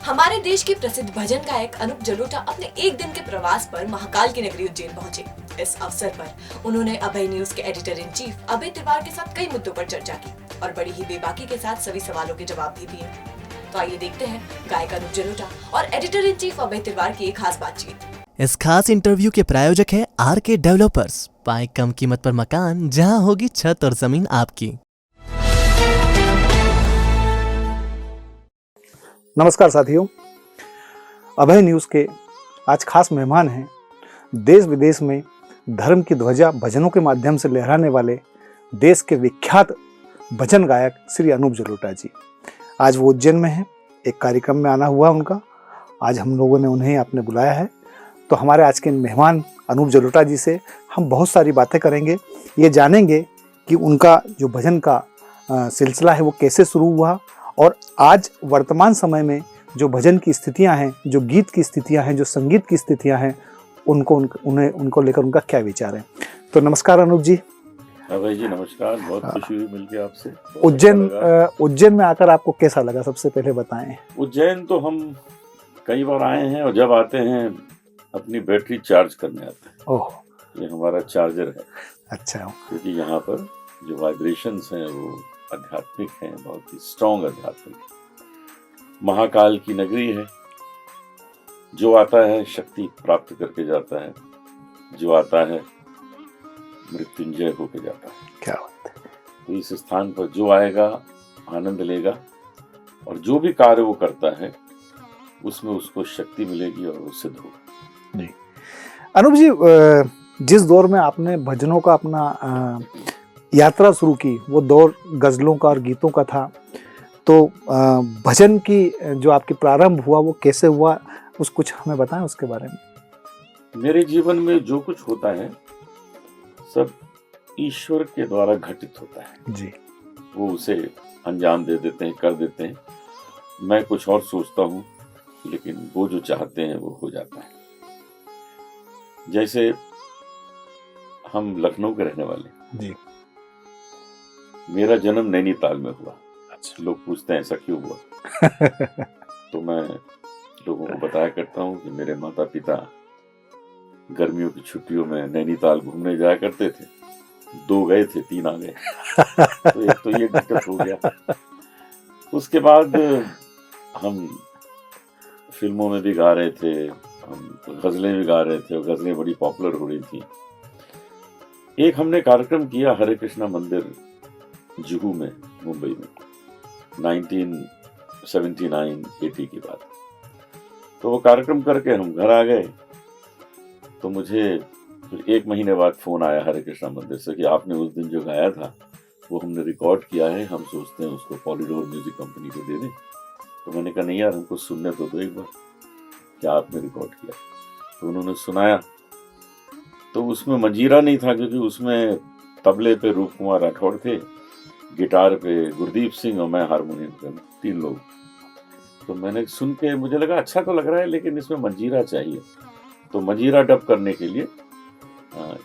हमारे देश के प्रसिद्ध भजन गायक अनूप जलोटा अपने एक दिन के प्रवास पर महाकाल की नगरी उज्जैन पहुंचे। इस अवसर पर उन्होंने अभय न्यूज के एडिटर इन चीफ अभय तिवारी के साथ कई मुद्दों पर चर्चा की और बड़ी ही बेबाकी के साथ सभी सवालों के जवाब भी दिए। तो आइए देखते हैं गायक अनूप जलोटा और एडिटर इन चीफ अभय तिवारी की एक खास बातचीत। इस खास इंटरव्यू के प्रायोजक है आरके डेवलपर्स। पाए कम कीमत पर मकान, जहां होगी छत और जमीन आपकी। नमस्कार साथियों, अभय न्यूज़ के आज खास मेहमान हैं देश विदेश में धर्म की ध्वजा भजनों के माध्यम से लहराने वाले देश के विख्यात भजन गायक श्री अनूप जलोटा जी। आज वो उज्जैन में हैं, एक कार्यक्रम में आना हुआ उनका। आज हम लोगों ने उन्हें आपने बुलाया है, तो हमारे आज के मेहमान अनूप जलोटा जी से हम बहुत सारी बातें करेंगे। ये जानेंगे कि उनका जो भजन का सिलसिला है वो कैसे शुरू हुआ और आज वर्तमान समय में जो भजन की स्थितियां हैं, जो गीत की स्थितियां हैं, जो संगीत की स्थितियां हैं, उनको लेकर उनका क्या विचार है। तो नमस्कार अनूप जी। अभय जी नमस्कार, बहुत खुशी हुई मिलके आपसे। उज्जैन में आकर आपको कैसा लगा, सबसे पहले बताएं। उज्जैन तो हम कई बार आए हैं और जब आते हैं अपनी बैटरी चार्ज करने आते हैं। ओह, ये हमारा चार्जर है। अच्छा। क्योंकि यहाँ पर जो वाइब्रेशंस हैं वो आध्यात्मिक हैं, बहुत ही स्ट्रॉन्ग आध्यात्मिक। महाकाल की नगरी है, जो आता है शक्ति प्राप्त करके जाता है, जो आता है मृत्युंजय होके जाता है। क्या बात है। तो इस स्थान पर जो आएगा आनंद लेगा और जो भी कार्य वो करता है उसमें उसको शक्ति मिलेगी और वो सिद्ध होगा। जी अनूप जी, जिस दौर में आपने भजनों का अपना यात्रा शुरू की, वो दौर गज़लों का और गीतों का था। तो भजन की जो आपकी प्रारंभ हुआ वो कैसे हुआ, कुछ हमें बताएं उसके बारे में। मेरे जीवन में जो कुछ होता है सब ईश्वर के द्वारा घटित होता है जी। वो उसे अंजाम दे देते हैं, कर देते हैं। मैं कुछ और सोचता हूँ, लेकिन वो जो चाहते हैं वो हो जाता है। जैसे हम लखनऊ के रहने वाले जी। मेरा जन्म नैनीताल में हुआ। अच्छा। लोग पूछते हैं ऐसा क्यों हुआ तो मैं लोगों को बताया करता हूँ कि मेरे माता पिता गर्मियों की छुट्टियों में नैनीताल घूमने जाया करते थे। 2 गए थे, 3 आ गए तो एक तो ये दिक्कत हो गया। उसके बाद हम फिल्मों में भी गा रहे थे, हम गज़लें भी गा रहे थे और गज़लें बड़ी पॉपुलर हो रही थी। एक हमने कार्यक्रम किया हरे कृष्णा मंदिर जुहू में, मुंबई में, 1979-80 की बात। तो वो कार्यक्रम करके हम घर आ गए। तो मुझे फिर 1 महीने बाद फोन आया हरे कृष्णा मंदिर से कि आपने उस दिन जो गाया था वो हमने रिकॉर्ड किया है, हम सोचते हैं उसको पॉलीडोर म्यूजिक कंपनी को दे दें। तो मैंने कहा नहीं यार, हमको सुनने तो दो एक बार, क्या आपने रिकॉर्ड किया। तो उन्होंने सुनाया, तो उसमें मंजीरा नहीं था क्योंकि उसमें तबले पे रूप कुमार राठौड़ थे, गिटार पे गुरदीप सिंह और मैं हारमोनियम पे, 3 लोग। तो मैंने सुन के मुझे लगा अच्छा तो लग रहा है, लेकिन इसमें मंजीरा चाहिए। तो मंजीरा डब करने के लिए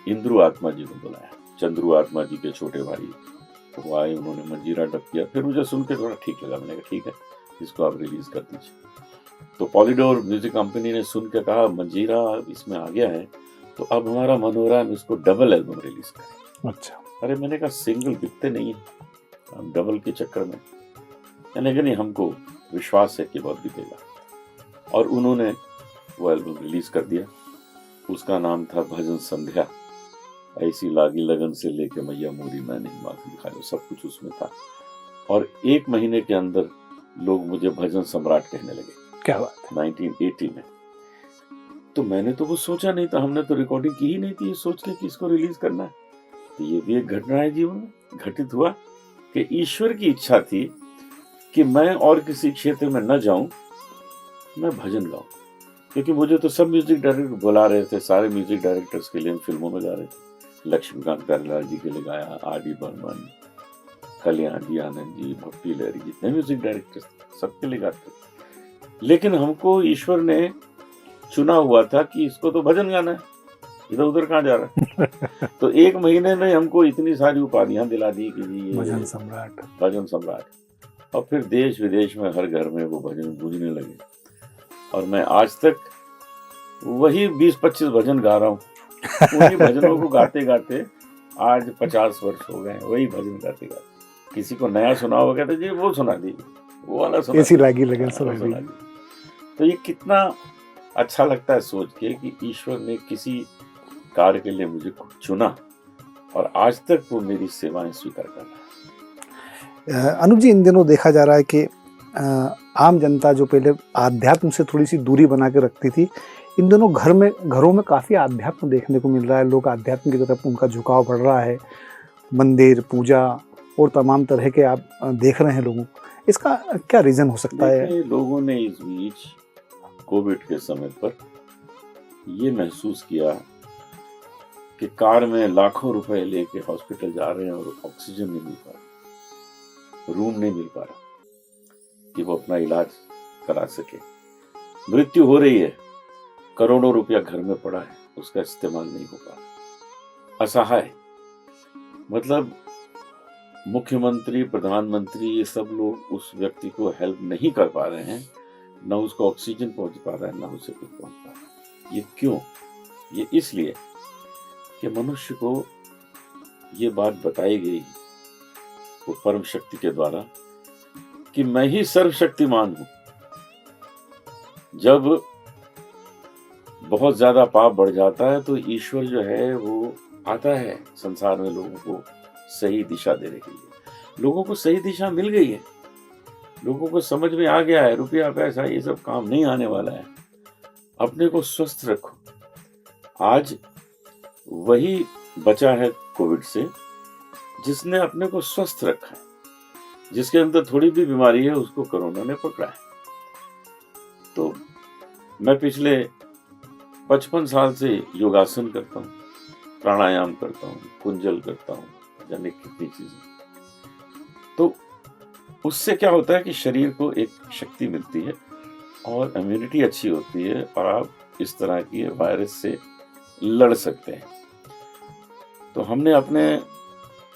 इंद्रू आत्मा जी को बुलाया। चंद्रू आत्मा जी के छोटे भाई वो आए, उन्होंने मंजीरा डब किया। फिर मुझे सुन के थोड़ा ठीक लगा। मैंने कहा ठीक है, इसको आप रिलीज कर दीजिए। तो पॉलीडोर म्यूजिक कंपनी ने सुन के कहा मंजीरा इसमें आ गया है, तो अब हमारा मन हो रहा है इसको डबल एल्बम रिलीज करें। अच्छा। अरे मैंने कहा सिंगल बिकते नहीं है, हम डबल के चक्कर में। मैंने कहा नहीं, हमको विश्वास है कि बहुत बिकेगा। और उन्होंने वो एल्बम रिलीज कर दिया। उसका नाम था भजन संध्या। ऐसी लागी लगन से लेके मैया मोरी मैं नहीं माफी खाई, सब कुछ उसमें था। और 1 महीने के अंदर लोग मुझे भजन सम्राट कहने लगे। क्या बात है। 1980 में। तो मैंने तो वो सोचा नहीं था, हमने तो रिकॉर्डिंग की ही नहीं थी ये सोच के कि इसको रिलीज करना है। तो ये भी एक घटना है जीवन में, घटित हुआ कि ईश्वर की इच्छा थी कि मैं और किसी क्षेत्र में न जाऊं, मैं भजन गाऊं। क्योंकि मुझे तो सब म्यूजिक डायरेक्टर बुला रहे थे, सारे म्यूजिक डायरेक्टर्स के लिए हम फिल्मों में गा रहे थे। लक्ष्मीकांत प्यारेलाल जी के लिए गाया, आर.डी. बर्मन, कल्याण जी, आनंद जी, भक्ति लहरी, जितने म्यूजिक डायरेक्टर्स सबके लिए गाते। लेकिन हमको ईश्वर ने चुना हुआ था कि इसको तो भजन गाना है, इधर उधर कहाँ जा रहा है। तो 1 महीने में हमको इतनी सारी उपाधियां दिला दी कि जी भजन सम्राट, भजन सम्राट। और फिर देश विदेश में हर घर में वो भजन गूंजने लगे। और मैं आज तक वही 20-25 भजन गा रहा हूँ। उन्हीं भजनों को गाते गाते आज 50 वर्ष हो गए, वही भजन गाते गाते। किसी को नया सुना होगा, कहते जी वो सुना दीजिए, वो वाला सुना ऐसी दीजिए, लागी लगन वो सुना सुना दीजिए। दीजिए। तो ये कितना अच्छा लगता है सोच के कि ईश्वर ने किसी कार्य के लिए मुझे चुना और आज तक वो मेरी सेवाएं स्वीकार कर रहा है। अनुप जी, इन दिनों देखा जा रहा है कि आम जनता जो पहले आध्यात्म से थोड़ी सी दूरी बना के रखती थी, इन दोनों घरों में काफ़ी आध्यात्म देखने को मिल रहा है। लोग आध्यात्म की तरफ उनका झुकाव बढ़ रहा है। मंदिर, पूजा और तमाम तरह के आप देख रहे हैं लोगों। इसका क्या रीज़न हो सकता है? देखिए, लोगों ने इस बीच कोविड के समय पर ये महसूस किया कि कार में लाखों रुपए लेके हॉस्पिटल जा रहे हैं और ऑक्सीजन नहीं मिल पा रहा, रूम नहीं मिल पा रहा कि वो अपना इलाज करा सके। मृत्यु हो रही है, करोड़ों रुपया घर में पड़ा है, उसका इस्तेमाल नहीं हो पा रहा। असहाय, मतलब मुख्यमंत्री, प्रधानमंत्री, ये सब लोग उस व्यक्ति को हेल्प नहीं कर पा रहे हैं, न उसको ऑक्सीजन पहुंच पा रहा है, न उसे कुछ पहुंच पा रहा है। ये क्यों? ये इसलिए कि मनुष्य को ये बात बताई गई वो परम शक्ति के द्वारा कि मैं ही सर्वशक्तिमान हूं। जब बहुत ज्यादा पाप बढ़ जाता है तो ईश्वर जो है वो आता है संसार में लोगों को सही दिशा देने के लिए। लोगों को सही दिशा मिल गई है, लोगों को समझ में आ गया है रुपया पैसा ये सब काम नहीं आने वाला है, अपने को स्वस्थ रखो। आज वही बचा है कोविड से जिसने अपने को स्वस्थ रखा है। जिसके अंदर थोड़ी भी बीमारी है उसको कोरोना ने पकड़ा है। तो मैं पिछले 55 साल से योगासन करता हूँ, प्राणायाम करता हूँ, कुंजल करता हूँ, जाने कितनी चीजें। तो उससे क्या होता है कि शरीर को एक शक्ति मिलती है और इम्यूनिटी अच्छी होती है और आप इस तरह की वायरस से लड़ सकते हैं। तो हमने अपने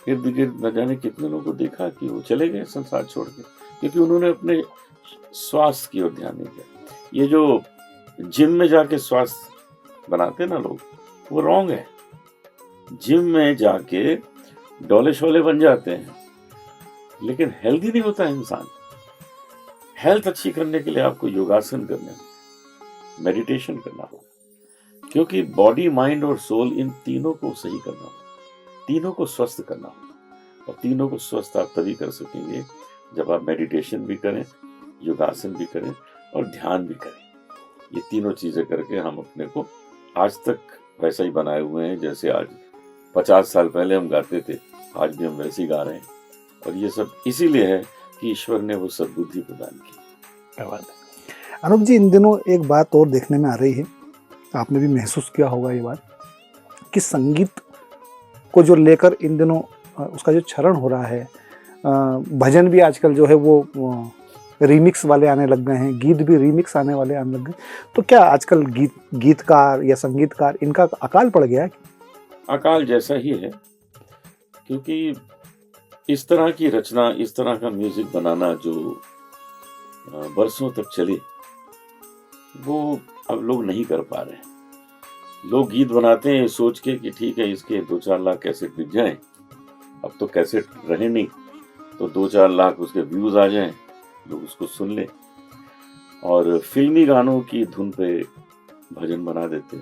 इर्द गिर्द न जाने कितने लोगों को देखा कि वो चले गए संसार छोड़ के, क्योंकि उन्होंने अपने स्वास्थ्य की ओर ध्यान नहीं दिया। ये जो जिम में जाके स्वास्थ्य बनाते ना लोग, वो रॉन्ग है। जिम में जाके डोले शोले बन जाते हैं लेकिन हेल्दी नहीं होता इंसान। हेल्थ अच्छी करने के लिए आपको योगासन करने होगा, मेडिटेशन करना होगा, क्योंकि बॉडी, माइंड और सोल, इन तीनों को सही करना होगा, तीनों को स्वस्थ करना होगा। और तीनों को स्वस्थ आप तभी कर सकेंगे जब आप मेडिटेशन भी करें, योगासन भी करें और ध्यान भी करें। ये तीनों चीजें करके हम अपने को आज तक वैसा ही बनाए हुए हैं जैसे आज 50 साल पहले हम गाते थे, आज भी हम वैसे ही गा रहे हैं। और ये सब इसीलिए है कि ईश्वर ने वो सद्बुद्धि प्रदान की। क्या बात है। अनुप जी, इन दिनों एक बात और देखने में आ रही है, आपने भी महसूस किया होगा ये बात, कि संगीत को जो लेकर इन दिनों उसका जो चरण हो रहा है, भजन भी आजकल जो है वो रीमिक्स वाले आने लग गए हैं, गीत भी रीमिक्स आने वाले आने लग गए। तो क्या आजकल गीतकार या संगीतकार, इनका अकाल पड़ गया है? अकाल जैसा ही है, क्योंकि इस तरह की रचना, इस तरह का म्यूजिक बनाना जो बरसों तक चले, वो अब लोग नहीं कर पा रहे हैं। लोग गीत बनाते हैं सोच के कि ठीक है इसके 2-4 लाख कैसेट बिक जाएं। अब तो कैसेट रहे नहीं, तो 2-4 लाख उसके व्यूज आ जाएं, लोग उसको सुन लें और फिल्मी गानों की धुन पे भजन बना देते।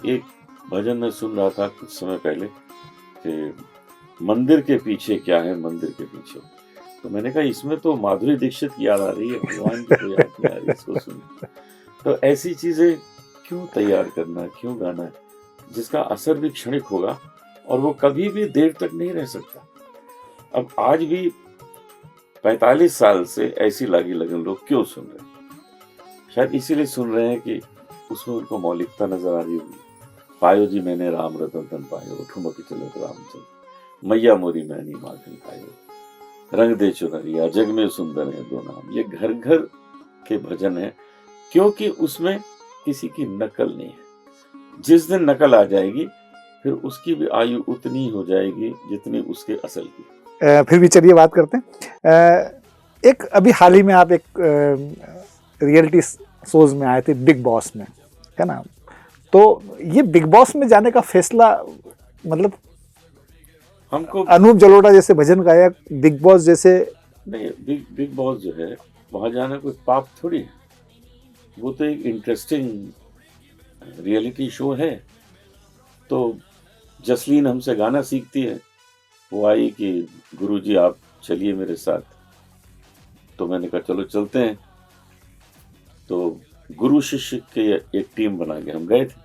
एक भजन मैं सुन रहा था कुछ समय पहले कि मंदिर के पीछे क्या है, मंदिर के पीछे। तो मैंने कहा इसमें तो माधुरी दीक्षित की याद आ रही है, भगवान की तो याद नहीं आ रही, इसको सुन। तो ऐसी चीजें क्यों तैयार करना, क्यों गाना है जिसका असर भी क्षणिक होगा और वो कभी भी देर तक नहीं रह सकता। अब आज भी 45 साल से ऐसी लागी लगन लोग क्यों सुन रहे हैं? शायद इसीलिए सुन रहे हैं कि उसमें उनको मौलिकता नजर आ रही होगी। पायो जी मैंने राम रतन तन पायो, ठुमक चलत रामचंद्र, मैया मोरी मैनी माखन खायो, रंग दे चुनरिया, जग में सुंदर है दो नाम। ये घर घर के भजन है, क्योंकि उसमें किसी की नकल नहीं है। जिस दिन नकल आ जाएगी फिर उसकी भी आयु उतनी हो जाएगी जितनी उसके असल की। फिर भी चलिए बात करते हैं। एक अभी हाल ही में आप एक रियलिटी शोज में आए थे, बिग बॉस में, है ना। तो ये बिग बॉस में जाने का फैसला, मतलब हमको अनूप जलोटा जैसे भजन गायक बिग बॉस जैसे, नहीं, बिग बॉस जो है वहाँ जाना कोई पाप थोड़ी है, वो तो एक इंटरेस्टिंग रियलिटी शो है। तो जसलीन हमसे गाना सीखती है, वो आई कि गुरुजी आप चलिए मेरे साथ, तो मैंने कहा चलो चलते हैं। तो गुरु शिष्य के एक टीम बना के हम गए थे।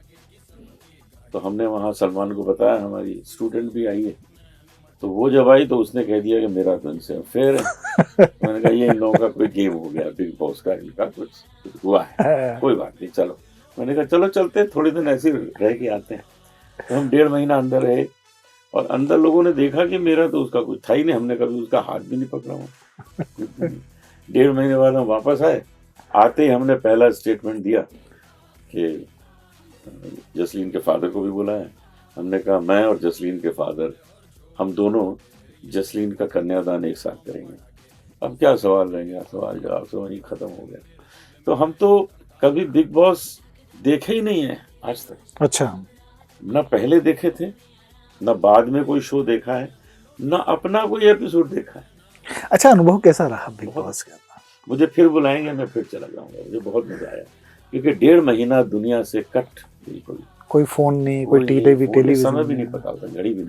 तो हमने वहाँ सलमान को बताया हमारी स्टूडेंट भी आई है, तो वो जब आई तो उसने कह दिया कि मेरा तो इनसे अफेयर है। मैंने कहा ये इन लोगों का कोई गेम हो गया बिग बॉस का, इनका कुछ हुआ है, कोई बात नहीं चलो। मैंने कहा चलो चलते हैं, थोड़े दिन ऐसे रह के आते हैं। तो हम 1.5 महीना अंदर रहे, और अंदर लोगों ने देखा कि मेरा तो उसका कुछ था ही नहीं, हमने कभी उसका हाथ भी नहीं पकड़ा हुआ। 1.5 महीने बाद हम वापस आए, आते ही हमने पहला स्टेटमेंट दिया कि जसलीन के फादर को भी बुलाया। हमने कहा मैं और जसलीन के फादर, हम दोनों जसलीन का कन्यादान एक साथ करेंगे। अब क्या सवाल रहेंगे, सवाल जवाब से वहीं खत्म हो गया। तो हम तो कभी बिग बॉस देखे ही नहीं है आज तक। अच्छा, न पहले देखे थे, न बाद में कोई शो देखा है, न अपना कोई एपिसोड देखा है। अच्छा, अनुभव कैसा रहा बिग बॉस का? मुझे फिर बुलाएंगे, मैं फिर चला जाऊंगा, मुझे बहुत मजा आया। क्योंकि 1.5 महीना दुनिया से कट, बिल्कुल कोई फोन नहीं, कोई टेलीविजन, समय भी नहीं पता होता, घड़ी भी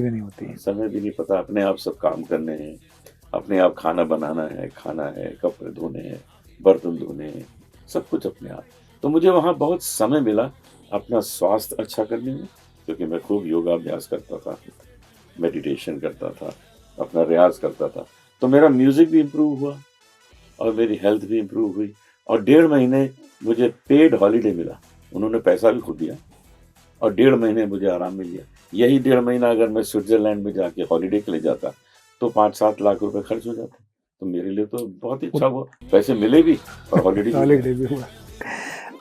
नहीं होती, समय भी नहीं पता। अपने आप सब काम करने हैं, अपने आप खाना बनाना है, खाना है, कपड़े धोने हैं, बर्तन धोने हैं, सब कुछ अपने आप। तो मुझे वहाँ बहुत समय मिला अपना स्वास्थ्य अच्छा करने में, क्योंकि मैं खूब योगाभ्यास करता था, मेडिटेशन करता था, अपना रियाज करता था। तो मेरा म्यूजिक भी इम्प्रूव हुआ और मेरी हेल्थ भी इम्प्रूव हुई। और 1.5 महीने मुझे पेड हॉलीडे मिला, उन्होंने पैसा भी खुद दिया, और 1.5 महीने मुझे आराम मिल गया। यही 1.5 महीना अगर मैं स्विट्जरलैंड में जाके हॉलीडे के लिए जाता तो 5-7 लाख रुपए खर्च हो जाते। तो मेरे लिए तो बहुत ही अच्छा हुआ, पैसे मिले भी और हॉलीडे भी हुआ।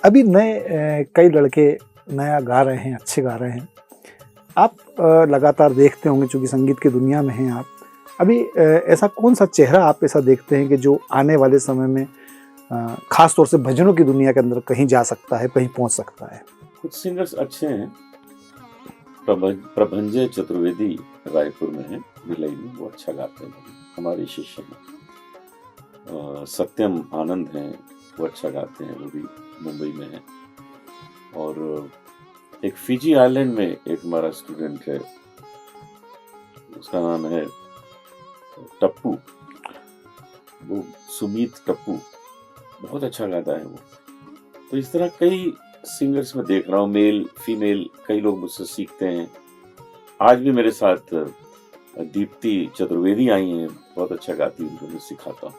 अभी नए कई लड़के नया गा रहे हैं, अच्छे गा रहे हैं। आप लगातार देखते होंगे, चूंकि संगीत की दुनिया में हैं आप। अभी ऐसा कौन सा चेहरा आप ऐसा देखते हैं कि जो आने वाले समय में खास तौर से भजनों की दुनिया के अंदर कहीं जा सकता है, कहीं पहुंच सकता है? कुछ सिंगर्स अच्छे हैं। प्रभंजय चतुर्वेदी रायपुर में है, भिलाई में, वो अच्छा गाते हैं, हमारे शिष्य हैं। सत्यम आनंद हैं, वो अच्छा गाते हैं, वो भी मुंबई में है। और एक फिजी आइलैंड में एक हमारा स्टूडेंट है, उसका नाम है टप्पू, वो सुमीत टप्पू, बहुत अच्छा गाता है वो। तो इस तरह कई सिंगर्स में देख रहा हूँ, मेल फीमेल, कई लोग मुझसे सीखते हैं। आज भी मेरे साथ दीप्ति चतुर्वेदी आई हैं, बहुत अच्छा गाती है, उनको मैं सिखाता हूँ।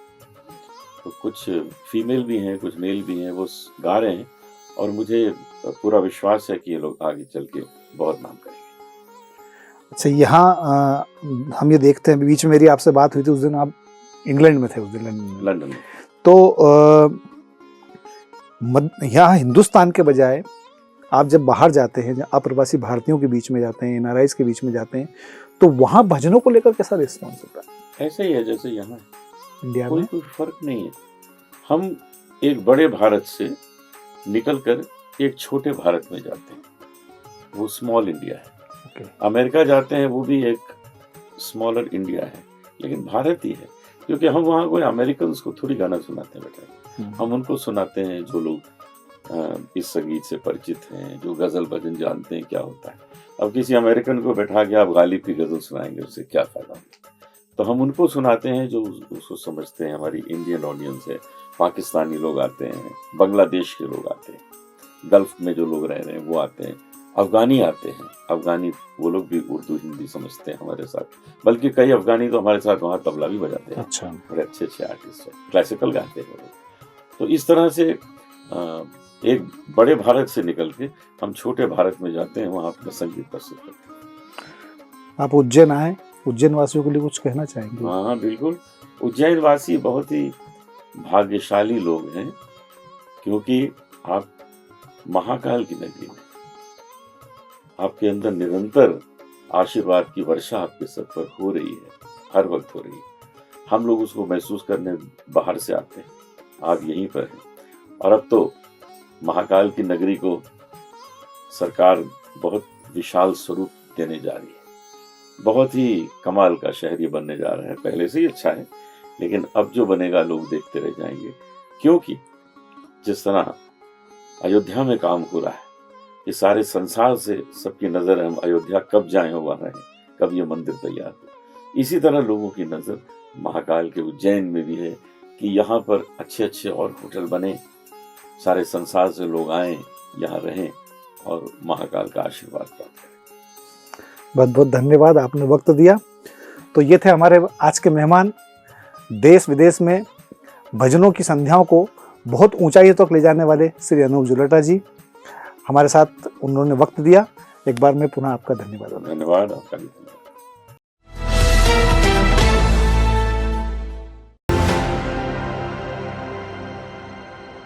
तो कुछ फीमेल भी हैं, कुछ मेल भी हैं, वो गा रहे हैं, और मुझे पूरा विश्वास है कि ये लोग आगे चल के बहुत नाम करेंगे। अच्छा, यहाँ हम ये देखते हैं, बीच में मेरी आपसे बात हुई थी, उस दिन आप इंग्लैंड में थे, उस दिन लंदन में। तो यहाँ हिंदुस्तान के बजाय आप जब बाहर जाते हैं, जब अप्रवासी भारतीयों के बीच में जाते हैं, एनआरआईज़ के बीच में जाते हैं, तो वहाँ भजनों को लेकर कैसा रिस्पॉन्स होता है? ऐसे ही है जैसे यहाँ इंडिया में। कोई फर्क नहीं है। हम एक बड़े भारत से निकलकर एक छोटे भारत में जाते हैं, वो स्मॉल इंडिया है। अमेरिका जाते हैं, वो भी एक स्मॉलर इंडिया है, लेकिन भारत ही है। क्योंकि हम वहाँ कोई अमेरिकन को थोड़ी गाना सुनाते हैं बेटा, हम उनको सुनाते हैं जो लोग इस संगीत से परिचित हैं, जो गजल भजन जानते हैं क्या होता है। अब किसी अमेरिकन को बैठा के आप गालिब की गजल सुनाएंगे, उससे क्या फायदा होगा। तो हम उनको सुनाते हैं जो उसको समझते हैं। हमारी इंडियन ऑडियंस है, पाकिस्तानी लोग आते हैं, बांग्लादेश के लोग आते हैं, गल्फ में जो लोग रह रहे हैं वो आते हैं, अफगानी आते हैं। अफगानी वो लोग भी उर्दू हिंदी समझते हैं हमारे साथ, बल्कि कई अफगानी तो हमारे साथ वहाँ तबला भी बजाते हैं। अच्छा, बड़े अच्छे अच्छे आर्टिस्ट हैं, क्लासिकल गाते हैं वो लोग। तो इस तरह से एक बड़े भारत से निकल के हम छोटे भारत में जाते हैं, वहाँ अपना संगीत प्रस्तुत करते हैं। आप उज्जैन आए, उज्जैन वासियों के लिए कुछ कहना चाहेंगे? हाँ बिल्कुल, उज्जैन वासी बहुत ही भाग्यशाली लोग हैं, क्योंकि आप महाकाल की नगरी में, आपके अंदर निरंतर आशीर्वाद की वर्षा आपके सब पर हो रही है, हर वक्त हो रही है। हम लोग उसको महसूस करने बाहर से आते हैं, आप यहीं पर हैं। और अब तो महाकाल की नगरी को सरकार बहुत विशाल स्वरूप देने जा रही है। बहुत ही कमाल का शहर ये बनने जा रहा है। पहले से ही अच्छा है, लेकिन अब जो बनेगा लोग देखते रह जाएंगे, क्योंकि जिस तरह अयोध्या में काम हो रहा है, ये सारे संसार से सबकी नजर हम अयोध्या कब जाएं हो वहां रहें, कब ये मंदिर तैयार हो। इसी तरह लोगों की नजर महाकाल के उज्जैन में भी है कि यहाँ पर अच्छे अच्छे और होटल बने, सारे संसार से लोग आएं, यहाँ रहें और महाकाल का आशीर्वाद प्राप्त करें। बहुत बहुत धन्यवाद, आपने वक्त दिया। तो ये थे हमारे आज के मेहमान, देश विदेश में भजनों की संध्याओं को बहुत ऊंचाइयों तक ले जाने वाले श्री अनूप जलोटा जी। हमारे साथ उन्होंने वक्त दिया। एक बार मैं पुनः आपका धन्यवाद। धन्यवाद, आपका भी धन्यवाद।